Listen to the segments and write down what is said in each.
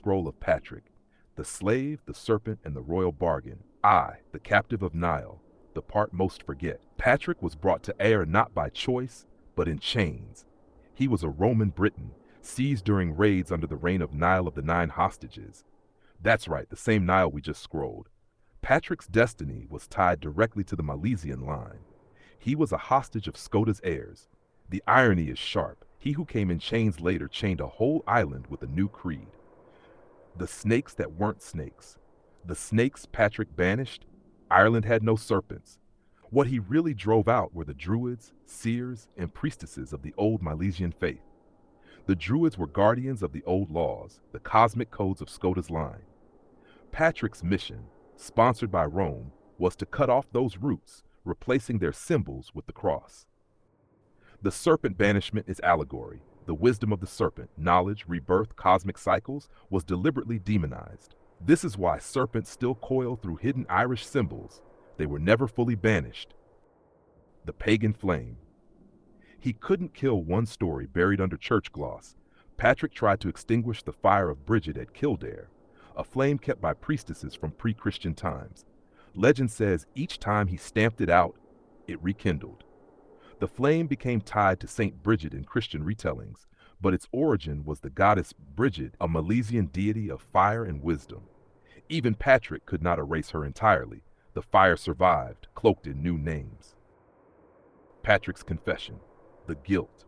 scroll of Patrick, the slave, the serpent, and the royal bargain. I, the captive of Niall, the part most forget. Patrick was brought to Éire not by choice, but in chains. He was a Roman Briton, seized during raids under the reign of Niall of the Nine Hostages. That's right, the same Niall we just scrolled. Patrick's destiny was tied directly to the Milesian line. He was a hostage of Scota's heirs. The irony is sharp. He who came in chains later chained a whole island with a new creed. The snakes that weren't snakes. The snakes Patrick banished, Ireland had no serpents. What he really drove out were the druids, seers, and priestesses of the old Milesian faith. The druids were guardians of the old laws, the cosmic codes of Scota's line. Patrick's mission, sponsored by Rome, was to cut off those roots, replacing their symbols with the cross. The serpent banishment is allegory. The wisdom of the serpent, knowledge, rebirth, cosmic cycles, was deliberately demonized. This is why serpents still coil through hidden Irish symbols. They were never fully banished. The pagan flame. He couldn't kill one story buried under church gloss. Patrick tried to extinguish the fire of Bridget at Kildare, a flame kept by priestesses from pre-Christian times. Legend says each time he stamped it out, it rekindled. The flame became tied to Saint Bridget in Christian retellings, but its origin was the goddess Bridget, a Milesian deity of fire and wisdom. Even Patrick could not erase her entirely. The fire survived, cloaked in new names. Patrick's confession, the guilt.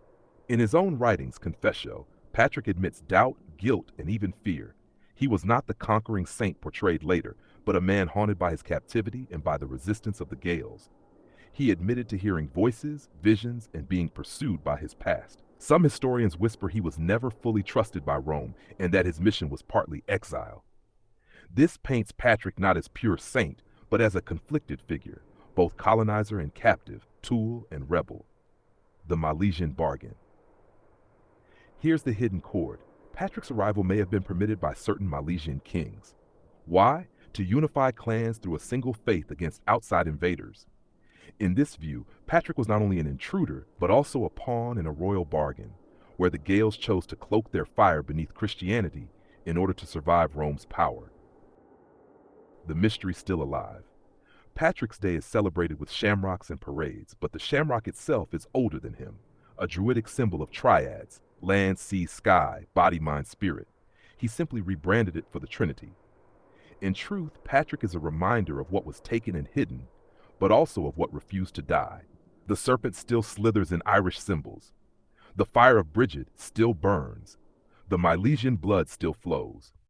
In his own writings, Confessio, Patrick admits doubt, guilt, and even fear. He was not the conquering saint portrayed later, but a man haunted by his captivity and by the resistance of the Gaels. He admitted to hearing voices, visions, and being pursued by his past. Some historians whisper he was never fully trusted by Rome and that his mission was partly exile. This paints Patrick not as pure saint, but as a conflicted figure, both colonizer and captive, tool and rebel. The Milesian bargain. Here's the hidden chord. Patrick's arrival may have been permitted by certain Milesian kings. Why? To unify clans through a single faith against outside invaders. In this view, Patrick was not only an intruder, but also a pawn in a royal bargain, where the Gaels chose to cloak their fire beneath Christianity in order to survive Rome's power. The mystery still alive. Patrick's Day is celebrated with shamrocks and parades, but the shamrock itself is older than him, a druidic symbol of triads, land, sea, sky, body, mind, spirit. He simply rebranded it for the Trinity. In truth, Patrick is a reminder of what was taken and hidden, but also of what refused to die. The serpent still slithers in Irish symbols. The fire of Bridget still burns. The Milesian blood still flows.